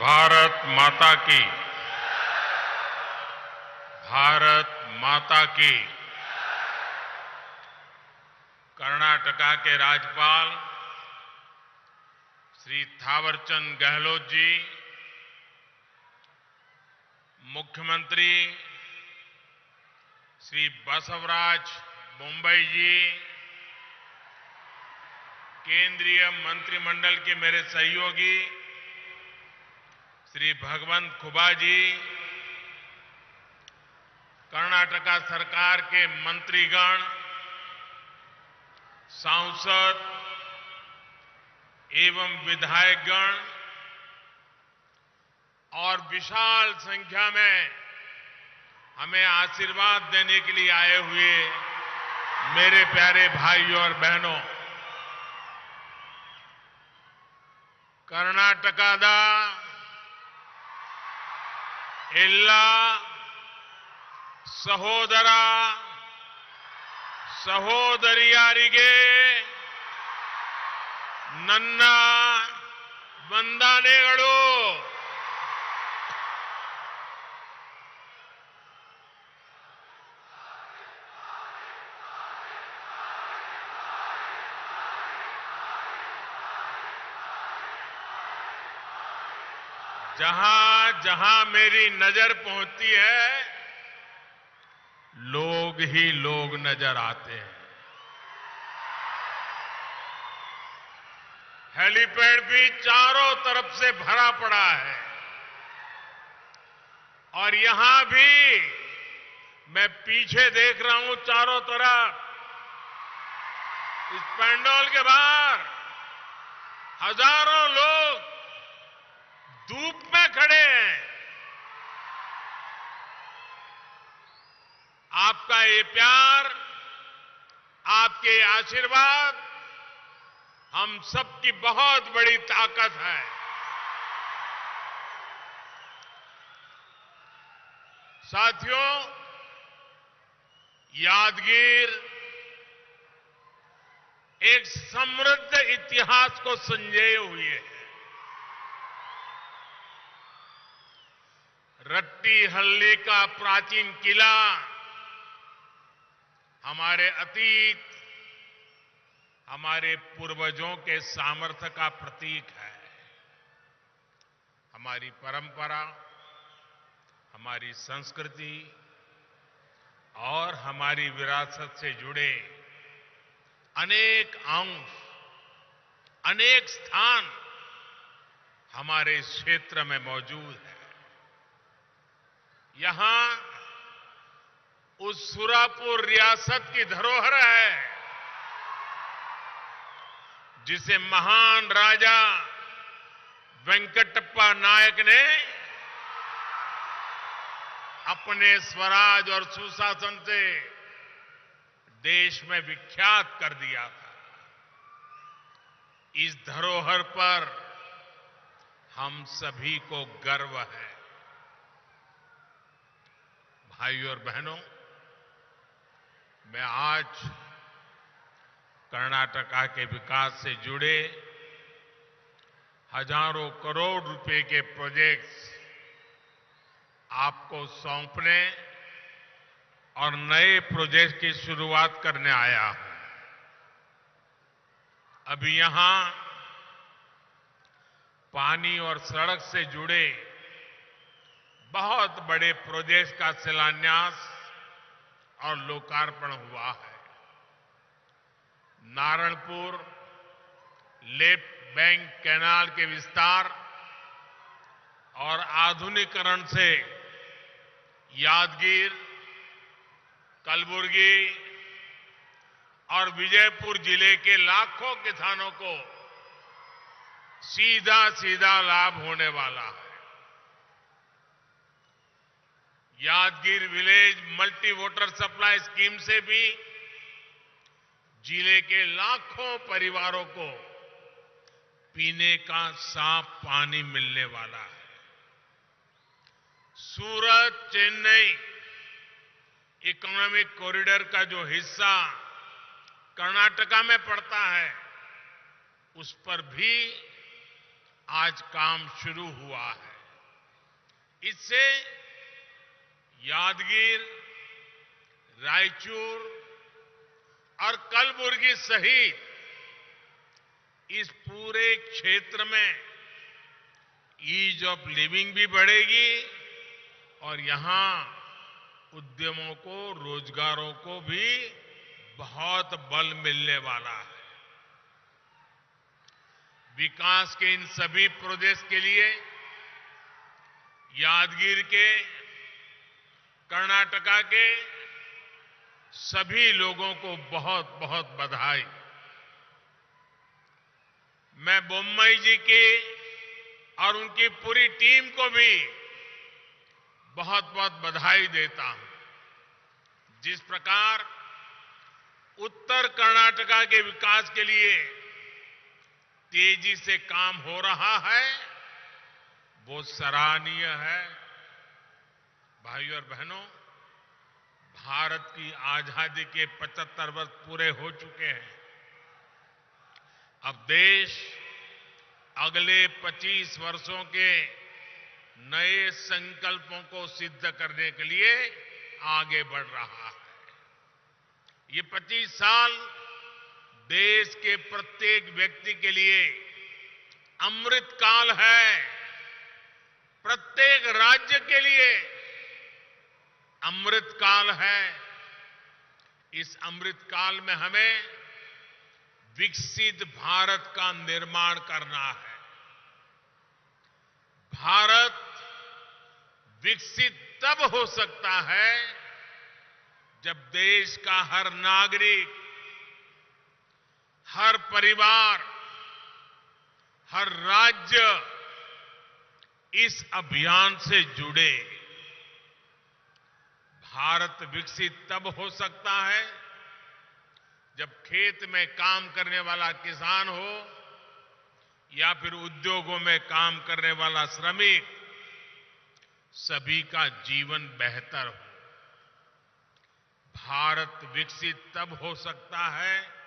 भारत माता की, भारत माता की। कर्नाटका के राज्यपाल श्री थावरचंद गहलोत जी, मुख्यमंत्री श्री बसवराज बोम्मई जी, केंद्रीय मंत्रिमंडल के मेरे सहयोगी श्री भगवंत खुबा जी, कर्नाटका सरकार के मंत्रीगण, सांसद एवं विधायकगण और विशाल संख्या में हमें आशीर्वाद देने के लिए आए हुए मेरे प्यारे भाइयों और बहनों, कर्नाटकದ ಎಲ್ಲ ಸಹೋದರ ಸಹೋದರಿಯರಿಗೆ ನನ್ನ ವಂದನೆಗಳು। जहां जहां मेरी नजर पहुंचती है, लोग ही लोग नजर आते हैं। हेलीपैड भी चारों तरफ से भरा पड़ा है और यहां भी मैं पीछे देख रहा हूं, चारों तरफ इस पैंडोल के बाहर हजारों लोग धूप में खड़े हैं। आपका ये प्यार, आपके आशीर्वाद हम सबकी बहुत बड़ी ताकत है। साथियों, यादगीर एक समृद्ध इतिहास को संजोए हुए है। रट्टीहल्ली का प्राचीन किला हमारे अतीत, हमारे पूर्वजों के सामर्थ्य का प्रतीक है। हमारी परंपरा, हमारी संस्कृति और हमारी विरासत से जुड़े अनेक अंश, अनेक स्थान हमारे इस क्षेत्र में मौजूद है। यहां उस सुरापुर रियासत की धरोहर है जिसे महान राजा वेंकटप्पा नायक ने अपने स्वराज और सुशासन से देश में विख्यात कर दिया था। इस धरोहर पर हम सभी को गर्व है। भाइयों और बहनों, मैं आज कर्नाटका के विकास से जुड़े हजारों करोड़ रुपए के प्रोजेक्ट्स आपको सौंपने और नए प्रोजेक्ट की शुरुआत करने आया हूं। अभी यहां पानी और सड़क से जुड़े बहुत बड़े प्रोजेक्ट का शिलान्यास और लोकार्पण हुआ है। नारायणपुर लेफ्ट बैंक कैनाल के विस्तार और आधुनिकीकरण से यादगीर, कलबुर्गी और विजयपुर जिले के लाखों किसानों को सीधा सीधा लाभ होने वाला है। Yadgir village multi water supply scheme से भी जिले के लाखों परिवारों को पीने का साफ पानी मिलने वाला है। सूरत चेन्नई इकोनॉमिक कॉरिडोर का जो हिस्सा कर्नाटका में पड़ता है, उस पर भी आज काम शुरू हुआ है। इससे यादगीर, रायचूर और कलबुर्गी सहित इस पूरे क्षेत्र में ईज ऑफ लिविंग भी बढ़ेगी और यहां उद्यमों को, रोजगारों को भी बहुत बल मिलने वाला है। विकास के इन सभी प्रोजेक्ट्स के लिए यादगीर के, कर्नाटका के सभी लोगों को बहुत बहुत बधाई। मैं बोम्मई जी की और उनकी पूरी टीम को भी बहुत बहुत बधाई देता हूं। जिस प्रकार उत्तर कर्नाटका के विकास के लिए तेजी से काम हो रहा है, वो सराहनीय है। भाइयों और बहनों, भारत की आजादी के 75 वर्ष पूरे हो चुके हैं। अब देश अगले 25 वर्षों के नए संकल्पों को सिद्ध करने के लिए आगे बढ़ रहा है। ये 25 साल देश के प्रत्येक व्यक्ति के लिए अमृत काल है। प्रत्येक राज्य के लिए अमृत काल है। इस अमृत काल में हमें विकसित भारत का निर्माण करना है। भारत विकसित तब हो सकता है जब देश का हर नागरिक, हर परिवार, हर राज्य इस अभियान से जुड़े। भारत विकसित तब हो सकता है जब खेत में काम करने वाला किसान हो या फिर उद्योगों में काम करने वाला श्रमिक, सभी का जीवन बेहतर हो। भारत विकसित तब हो सकता है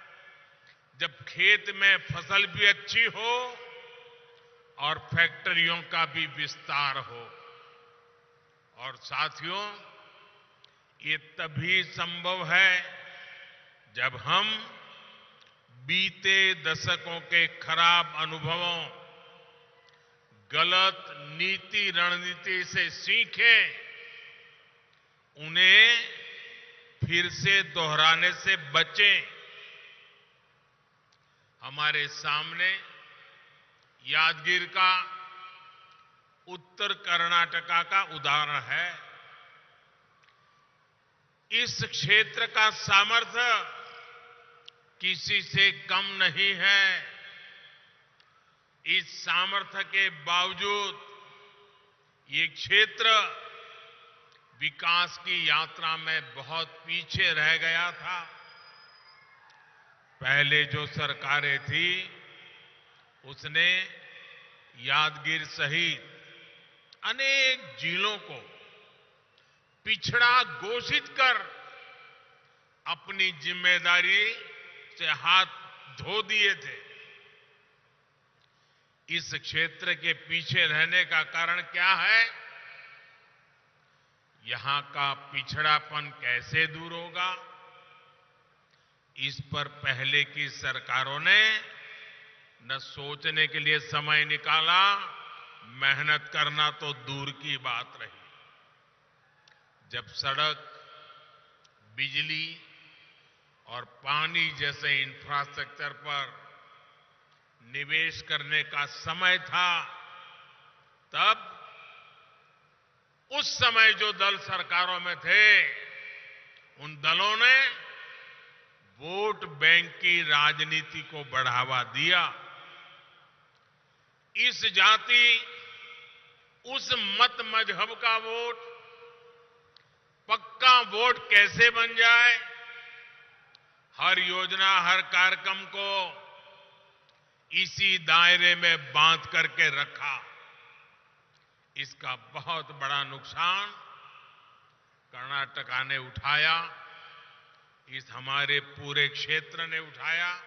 जब खेत में फसल भी अच्छी हो और फैक्ट्रियों का भी विस्तार हो। और साथियों, ये तभी संभव है जब हम बीते दशकों के खराब अनुभवों, गलत नीति रणनीति से सीखें, उन्हें फिर से दोहराने से बचें। हमारे सामने यादगीर का उत्तर कर्नाटका का उदाहरण है। इस क्षेत्र का सामर्थ्य किसी से कम नहीं है। इस सामर्थ्य के बावजूद ये क्षेत्र विकास की यात्रा में बहुत पीछे रह गया था। पहले जो सरकारें थी उसने यादगीर सहित अनेक जिलों को पिछड़ा घोषित कर अपनी जिम्मेदारी से हाथ धो दिए थे। इस क्षेत्र के पीछे रहने का कारण क्या है? यहां का पिछड़ापन कैसे दूर होगा? इस पर पहले की सरकारों ने न सोचने के लिए समय निकाला, मेहनत करना तो दूर की बात रही। जब सड़क, बिजली और पानी जैसे इंफ्रास्ट्रक्चर पर निवेश करने का समय था, तब उस समय जो दल सरकारों में थे, उन दलों ने वोट बैंक की राजनीति को बढ़ावा दिया। इस जाति, उस मत मजहब का वोट, पक्का वोट कैसे बन जाए, हर योजना, हर कार्यक्रम को इसी दायरे में बांध करके रखा। इसका बहुत बड़ा नुकसान कर्नाटका ने उठाया, इस हमारे पूरे क्षेत्र ने उठाया,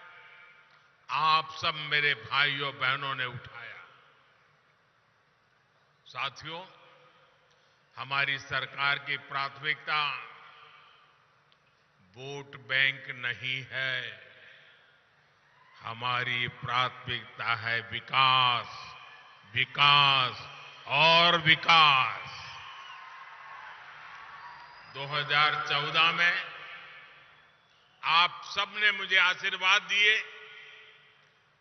आप सब मेरे भाइयों बहनों ने उठाया। साथियों, हमारी सरकार की प्राथमिकता वोट बैंक नहीं है। हमारी प्राथमिकता है विकास, विकास और विकास। 2014 में आप सबने मुझे आशीर्वाद दिए,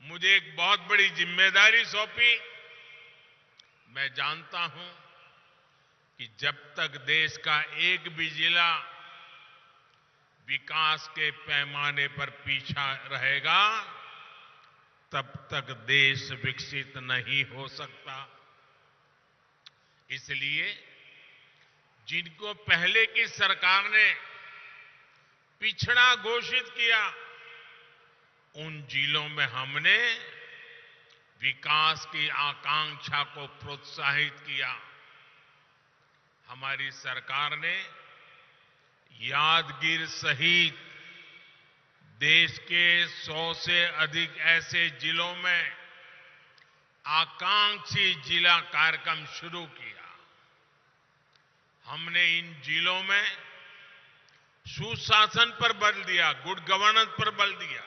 मुझे एक बहुत बड़ी जिम्मेदारी सौंपी। मैं जानता हूं कि जब तक देश का एक भी जिला विकास के पैमाने पर पीछा रहेगा, तब तक देश विकसित नहीं हो सकता। इसलिए जिनको पहले की सरकार ने पिछड़ा घोषित किया, उन जिलों में हमने विकास की आकांक्षा को प्रोत्साहित किया। हमारी सरकार ने यादगीर सहित देश के 100 से अधिक ऐसे जिलों में आकांक्षी जिला कार्यक्रम शुरू किया। हमने इन जिलों में सुशासन पर बल दिया, गुड गवर्नेंस पर बल दिया,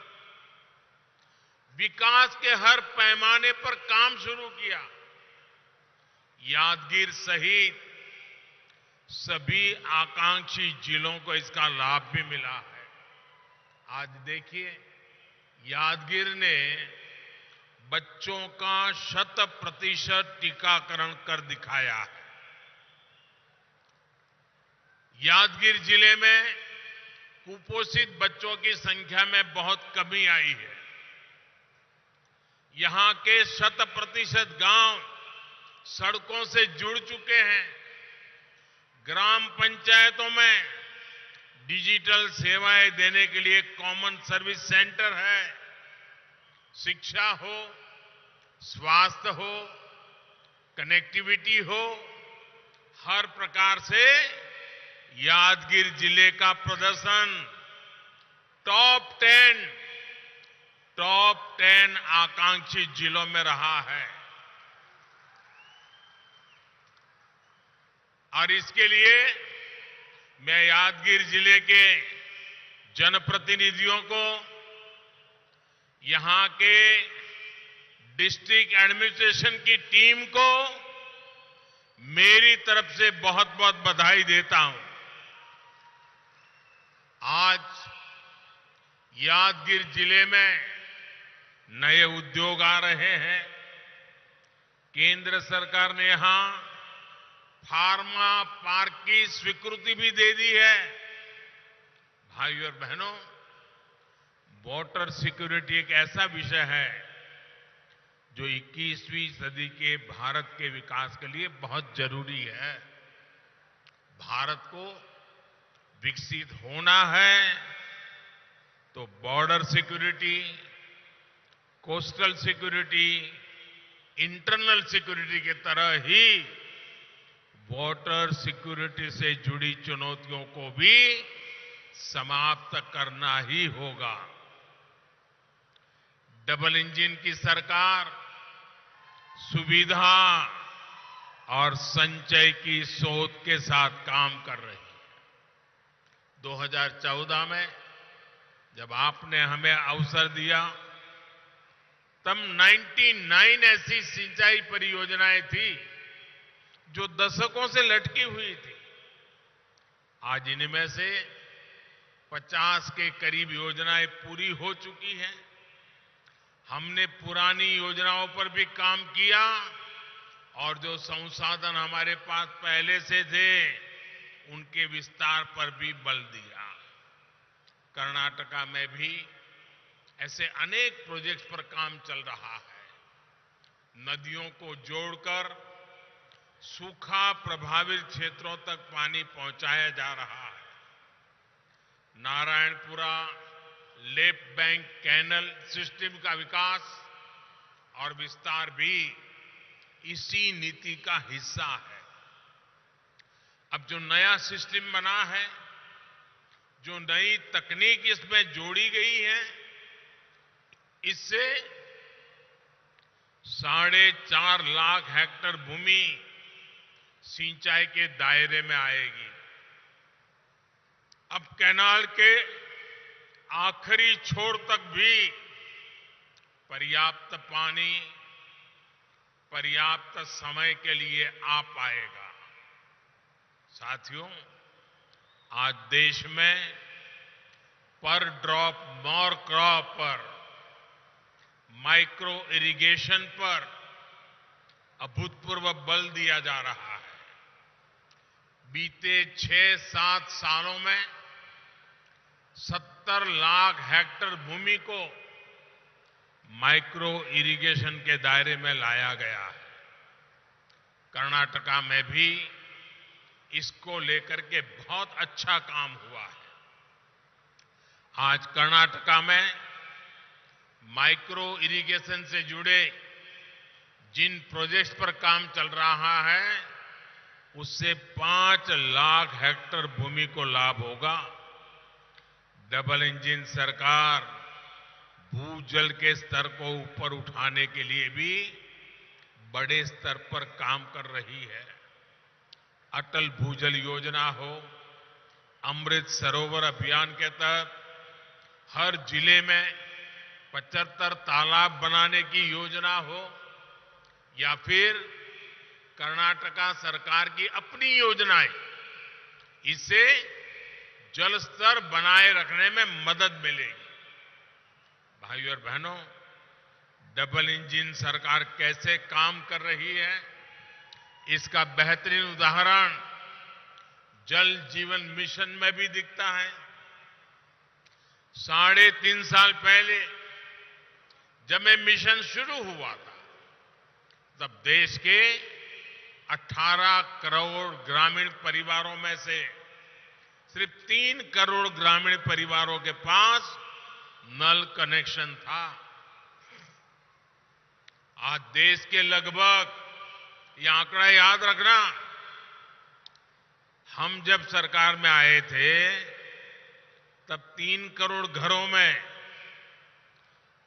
विकास के हर पैमाने पर काम शुरू किया। यादगीर सहित सभी आकांक्षी जिलों को इसका लाभ भी मिला है। आज देखिए, यादगीर ने बच्चों का 100% टीकाकरण कर दिखाया है। यादगीर जिले में कुपोषित बच्चों की संख्या में बहुत कमी आई है। यहां के 100% गांव सड़कों से जुड़ चुके हैं। ग्राम पंचायतों में डिजिटल सेवाएं देने के लिए कॉमन सर्विस सेंटर है। शिक्षा हो, स्वास्थ्य हो, कनेक्टिविटी हो, हर प्रकार से यादगीर जिले का प्रदर्शन टॉप 10 आकांक्षी जिलों में रहा है। और इसके लिए मैं यादगीर जिले के जनप्रतिनिधियों को, यहां के डिस्ट्रिक्ट एडमिनिस्ट्रेशन की टीम को मेरी तरफ से बहुत बहुत बधाई देता हूं। आज यादगीर जिले में नए उद्योग आ रहे हैं। केंद्र सरकार ने यहां फार्मा पार्क की स्वीकृति भी दे दी है। भाइयों और बहनों, वाटर सिक्योरिटी एक ऐसा विषय है जो 21वीं सदी के भारत के विकास के लिए बहुत जरूरी है। भारत को विकसित होना है तो border security, coastal security, internal security के तरह ही वाटर सिक्योरिटी से जुड़ी चुनौतियों को भी समाप्त करना ही होगा। डबल इंजन की सरकार सुविधा और संचय की सोच के साथ काम कर रही है। 2014 में जब आपने हमें अवसर दिया, तब 99 ऐसी सिंचाई परियोजनाएं थी जो दशकों से लटकी हुई थी। आज इनमें से 50 के करीब योजनाएं पूरी हो चुकी हैं। हमने पुरानी योजनाओं पर भी काम किया और जो संसाधन हमारे पास पहले से थे उनके विस्तार पर भी बल दिया। कर्नाटका में भी ऐसे अनेक प्रोजेक्ट्स पर काम चल रहा है। नदियों को जोड़कर सूखा प्रभावित क्षेत्रों तक पानी पहुंचाया जा रहा है। Narayanpura left bank canal system का विकास और विस्तार भी इसी नीति का हिस्सा है। अब जो नया सिस्टम बना है, जो नई तकनीक इसमें जोड़ी गई है, इससे 4.5 लाख हेक्टेयर भूमि सिंचाई के दायरे में आएगी। अब कैनाल के आखिरी छोर तक भी पर्याप्त पानी पर्याप्त समय के लिए आ पाएगा। साथियों, आज देश में पर ड्रॉप मोर क्रॉप पर, माइक्रो इरिगेशन पर अभूतपूर्व बल दिया जा रहा है। बीते 6-7 सालों में 70 लाख हेक्टेयर भूमि को माइक्रो इरिगेशन के दायरे में लाया गया है। कर्नाटका में भी इसको लेकर के बहुत अच्छा काम हुआ है। आज कर्नाटका में माइक्रो इरिगेशन से जुड़े जिन प्रोजेक्ट्स पर काम चल रहा है, उससे 5 लाख हेक्टेयर भूमि को लाभ होगा। डबल इंजन सरकार भूजल के स्तर को ऊपर उठाने के लिए भी बड़े स्तर पर काम कर रही है। अटल भूजल योजना हो, अमृत सरोवर अभियान के तहत हर जिले में 75 तालाब बनाने की योजना हो, या फिर कर्नाटका सरकार की अपनी योजनाएं, इससे जल स्तर बनाए रखने में मदद मिलेगी। भाइयों और बहनों, डबल इंजन सरकार कैसे काम कर रही है, इसका बेहतरीन उदाहरण जल जीवन मिशन में भी दिखता है। 3.5 साल पहले जब ये मिशन शुरू हुआ था, तब देश के 18 करोड़ ग्रामीण परिवारों में से सिर्फ 3 करोड़ ग्रामीण परिवारों के पास नल कनेक्शन था। आज देश के लगभग, ये आंकड़ा याद रखना, हम जब सरकार में आए थे तब 3 करोड़ घरों में,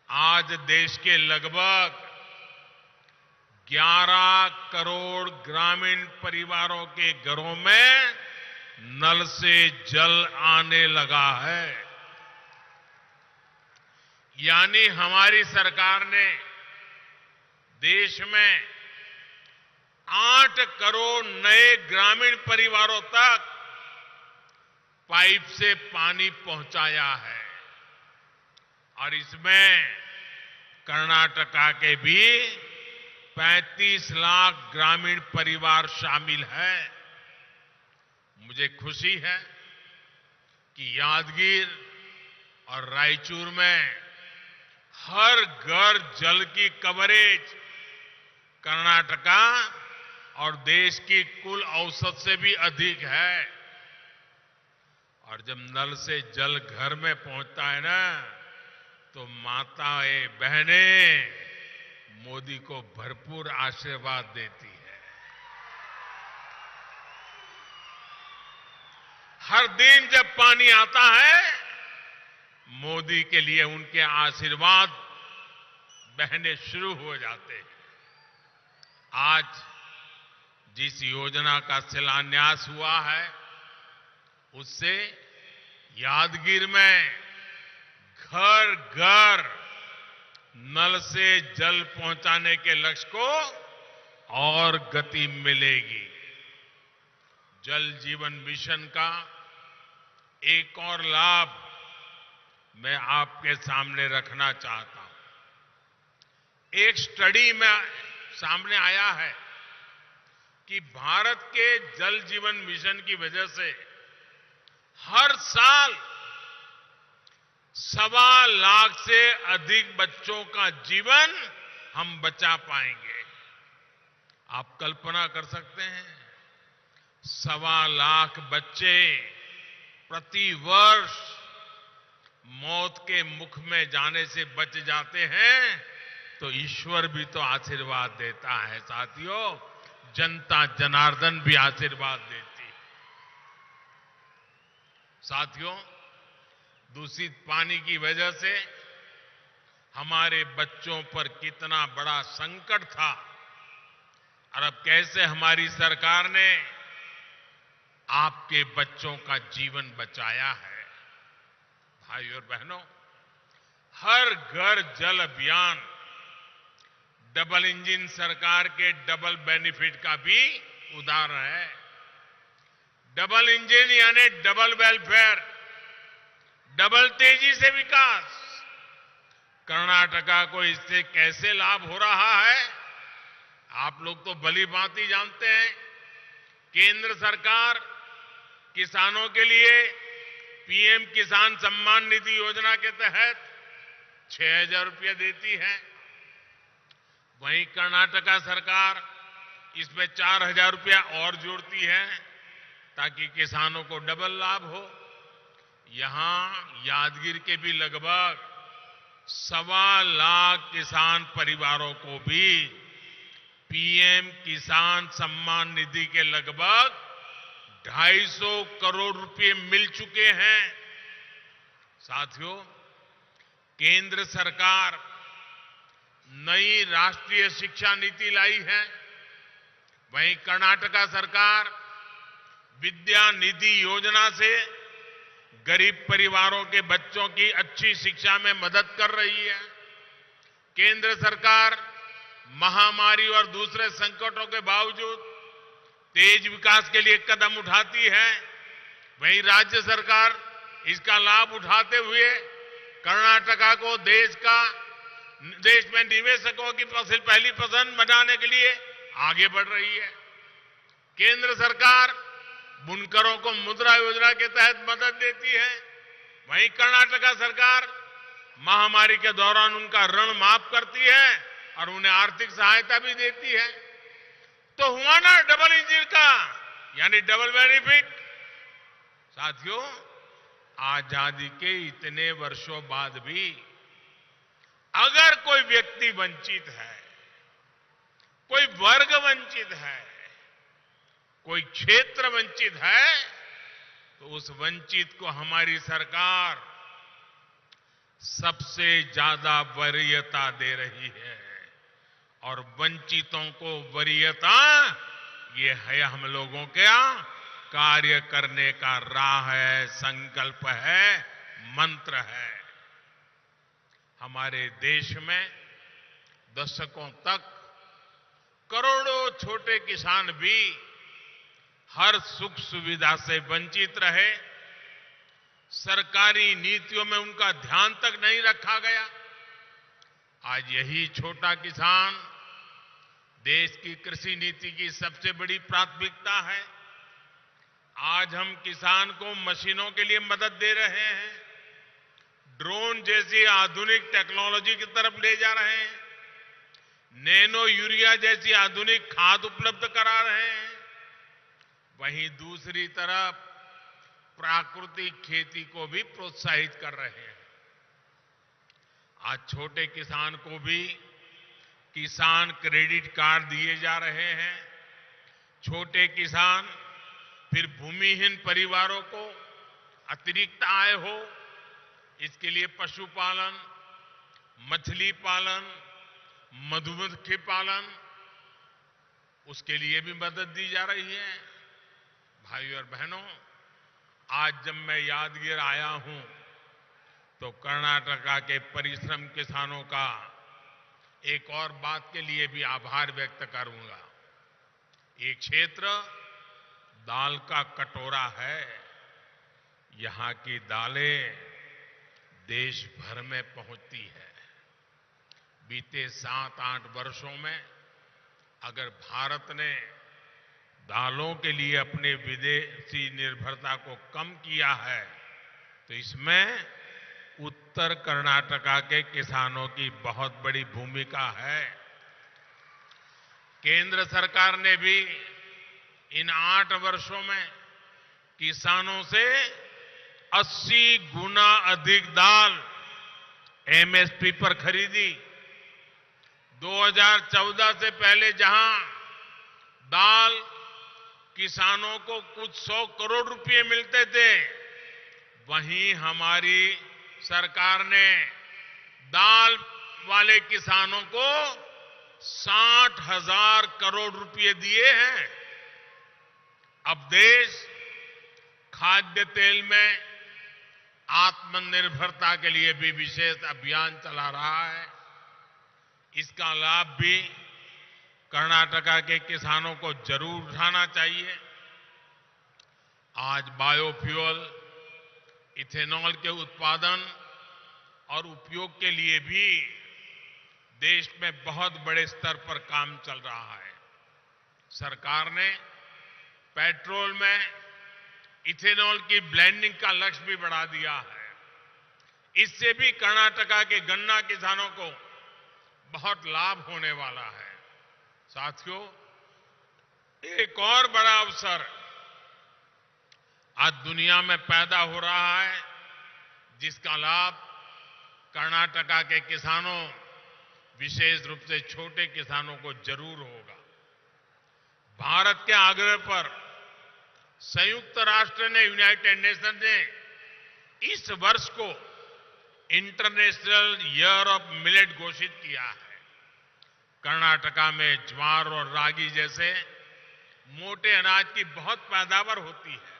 आज देश के लगभग 11 करोड़ ग्रामीण परिवारों के घरों में नल से जल आने लगा है। यानी हमारी सरकार ने देश में 8 करोड़ नए ग्रामीण परिवारों तक पाइप से पानी पहुंचाया है। और इसमें कर्नाटका के भी 35 लाख ग्रामीण परिवार शामिल हैं। मुझे खुशी है कि यादगीर और रायचूर में हर घर जल की कवरेज कर्नाटका और देश की कुल औसत से भी अधिक है। और जब नल से जल घर में पहुंचता है ना, तो माताएं बहनें मोदी को भरपूर आशीर्वाद देती है। हर दिन जब पानी आता है, मोदी के लिए उनके आशीर्वाद बहने शुरू हो जाते हैं। आज जिस योजना का शिलान्यास हुआ है, उससे यादगीर में घर घर नल से जल पहुंचाने के लक्ष्य को और गति मिलेगी। जल जीवन मिशन का एक और लाभ मैं आपके सामने रखना चाहता हूं। एक स्टडी में सामने आया है कि भारत के जल जीवन मिशन की वजह से हर साल 1.25 लाख से अधिक बच्चों का जीवन हम बचा पाएंगे। आप कल्पना कर सकते हैं, 1.25 लाख बच्चे प्रति वर्ष मौत के मुख में जाने से बच जाते हैं, तो ईश्वर भी तो आशीर्वाद देता है। साथियों, जनता जनार्दन भी आशीर्वाद देती है। साथियों, दूषित पानी की वजह से हमारे बच्चों पर कितना बड़ा संकट था, और अब कैसे हमारी सरकार ने आपके बच्चों का जीवन बचाया है। भाइयों और बहनों, हर घर जल अभियान डबल इंजन सरकार के डबल बेनिफिट का भी उदाहरण है। डबल इंजन यानी डबल वेलफेयर, डबल तेजी से विकास। कर्नाटका को इससे कैसे लाभ हो रहा है, आप लोग तो भली भांति जानते हैं। केंद्र सरकार किसानों के लिए पीएम किसान सम्मान निधि योजना के तहत 6,000 रुपये देती है। वहीं कर्नाटका सरकार इसमें 4,000 रुपया और जोड़ती है ताकि किसानों को डबल लाभ हो। यहां यादगीर के भी लगभग 1.25 लाख किसान परिवारों को भी पीएम किसान सम्मान निधि के लगभग 250 करोड़ रुपए मिल चुके हैं। साथियों, केंद्र सरकार नई राष्ट्रीय शिक्षा नीति लाई है। वहीं कर्नाटका सरकार विद्या निधि योजना से गरीब परिवारों के बच्चों की अच्छी शिक्षा में मदद कर रही है। केंद्र सरकार महामारी और दूसरे संकटों के बावजूद तेज विकास के लिए कदम उठाती है। वहीं राज्य सरकार इसका लाभ उठाते हुए कर्नाटका को देश में निवेशकों की पहली पसंद बनाने के लिए आगे बढ़ रही है। केंद्र सरकार बुनकरों को मुद्रा योजना के तहत मदद देती है। वहीं कर्नाटका सरकार महामारी के दौरान उनका ऋण माफ करती है और उन्हें आर्थिक सहायता भी देती है। तो हुआ ना डबल इंजन का, यानी डबल बेनिफिट। साथियों, आजादी के इतने वर्षों बाद भी अगर कोई व्यक्ति वंचित है, कोई वर्ग वंचित है, कोई क्षेत्र वंचित है, तो उस वंचित को हमारी सरकार सबसे ज्यादा वरीयता दे रही है। और वंचितों को वरीयता, ये है हम लोगों का कार्य करने का राह है, संकल्प है, मंत्र है। हमारे देश में दशकों तक करोड़ों छोटे किसान भी हर सुख सुविधा से वंचित रहे। सरकारी नीतियों में उनका ध्यान तक नहीं रखा गया। आज यही छोटा किसान देश की कृषि नीति की सबसे बड़ी प्राथमिकता है। आज हम किसान को मशीनों के लिए मदद दे रहे हैं, ड्रोन जैसी आधुनिक टेक्नोलॉजी की तरफ ले जा रहे हैं, नैनो यूरिया जैसी आधुनिक खाद उपलब्ध करा रहे हैं। वहीं दूसरी तरफ प्राकृतिक खेती को भी प्रोत्साहित कर रहे हैं। आज छोटे किसान को भी किसान क्रेडिट कार्ड दिए जा रहे हैं। छोटे किसान फिर भूमिहीन परिवारों को अतिरिक्त आय हो, इसके लिए पशुपालन, मछली पालन, मधुमक्खी पालन, उसके लिए भी मदद दी जा रही है। भाइयों और बहनों, आज जब मैं यादगीर आया हूं तो कर्नाटका के परिश्रम किसानों का एक और बात के लिए भी आभार व्यक्त करूंगा। ये क्षेत्र दाल का कटोरा है। यहां की दालें देश भर में पहुंचती है। बीते 7-8 वर्षों में अगर भारत ने दालों के लिए अपने विदेशी निर्भरता को कम किया है, तो इसमें उत्तर कर्नाटका के किसानों की बहुत बड़ी भूमिका है। केंद्र सरकार ने भी इन 8 वर्षों में किसानों से 80 गुना अधिक दाल एमएसपी पर खरीदी। 2014 से पहले जहां दाल किसानों को कुछ 100 करोड़ रुपए मिलते थे, वहीं हमारी सरकार ने दाल वाले किसानों को 60,000 करोड़ रुपए दिए हैं। अब देश खाद्य तेल में आत्मनिर्भरता के लिए भी विशेष अभियान चला रहा है। इसका लाभ भी कर्नाटका के किसानों को जरूर उठाना चाहिए। आज बायोफ्यूल, इथेनॉल के उत्पादन और उपयोग के लिए भी देश में बहुत बड़े स्तर पर काम चल रहा है। सरकार ने पेट्रोल में इथेनॉल की ब्लेंडिंग का लक्ष्य भी बढ़ा दिया है। इससे भी कर्नाटका के गन्ना किसानों को बहुत लाभ होने वाला है। साथियों, एक और बड़ा अवसर आज दुनिया में पैदा हो रहा है, जिसका लाभ कर्नाटका के किसानों, विशेष रूप से छोटे किसानों को जरूर होगा। भारत के आग्रह पर संयुक्त राष्ट्र ने, यूनाइटेड नेशन ने इस वर्ष को इंटरनेशनल ईयर ऑफ मिलेट घोषित किया है। कर्नाटका में ज्वार और रागी जैसे मोटे अनाज की बहुत पैदावार होती है।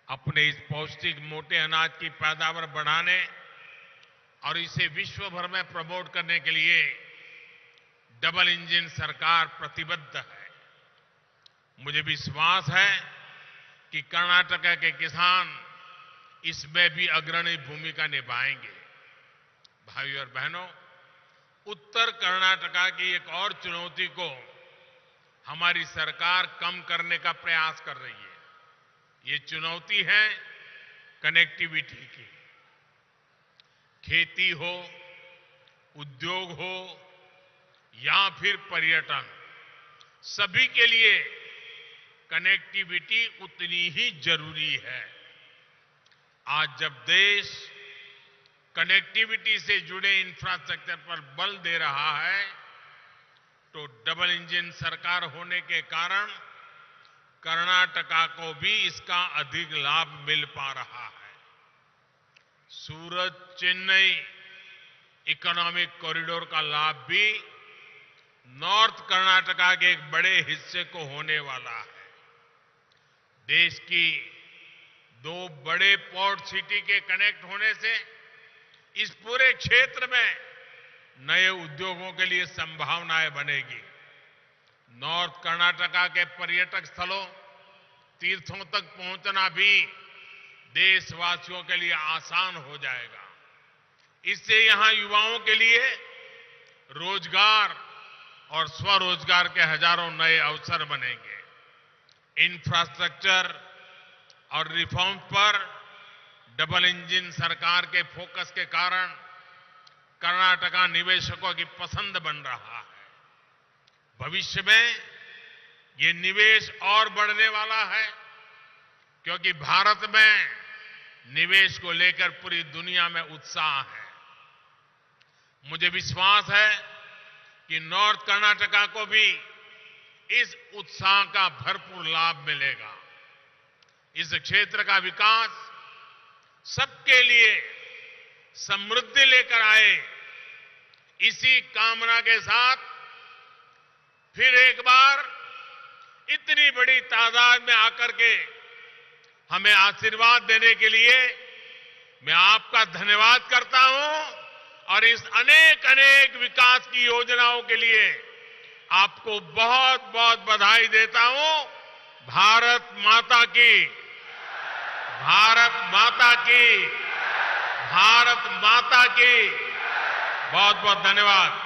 अपने इस पौष्टिक मोटे अनाज की पैदावार बढ़ाने और इसे विश्व भर में प्रमोट करने के लिए डबल इंजन सरकार प्रतिबद्ध है। मुझे विश्वास है कि कर्नाटका के किसान इसमें भी अग्रणी भूमिका निभाएंगे। भाइयों और बहनों, उत्तर कर्नाटका की एक और चुनौती को हमारी सरकार कम करने का प्रयास कर रही है। ये चुनौती है कनेक्टिविटी की। खेती हो, उद्योग हो या फिर पर्यटन, सभी के लिए कनेक्टिविटी उतनी ही जरूरी है। आज जब देश कनेक्टिविटी से जुड़े इंफ्रास्ट्रक्चर पर बल दे रहा है, तो डबल इंजन सरकार होने के कारण कर्नाटका को भी इसका अधिक लाभ मिल पा रहा है। सूरत चेन्नई इकोनॉमिक कॉरिडोर का लाभ भी नॉर्थ कर्नाटका के एक बड़े हिस्से को होने वाला है। देश की दो बड़े पोर्ट सिटी के कनेक्ट होने से इस पूरे क्षेत्र में नए उद्योगों के लिए संभावनाएं बनेगी। नॉर्थ कर्नाटका के पर्यटक स्थलों, तीर्थों तक पहुंचना भी देशवासियों के लिए आसान हो जाएगा। इससे यहां युवाओं के लिए रोजगार और स्वरोजगार के हजारों नए अवसर बनेंगे। इंफ्रास्ट्रक्चर और रिफॉर्म पर डबल इंजन सरकार के फोकस के कारण कर्नाटका निवेशकों की पसंद बन रहा है। भविष्य में ये निवेश और बढ़ने वाला है, क्योंकि भारत में निवेश को लेकर पूरी दुनिया में उत्साह है। मुझे विश्वास है कि नॉर्थ कर्नाटका को भी इस उत्साह का भरपूर लाभ मिलेगा। इस क्षेत्र का विकास सबके लिए समृद्धि लेकर आए, इसी कामना के साथ फिर एक बार इतनी बड़ी तादाद में आकर के हमें आशीर्वाद देने के लिए मैं आपका धन्यवाद करता हूं और इस अनेक अनेक विकास की योजनाओं के लिए आपको बहुत बहुत बधाई देता हूं। भारत माता की, भारत माता की, भारत माता की। बहुत बहुत धन्यवाद।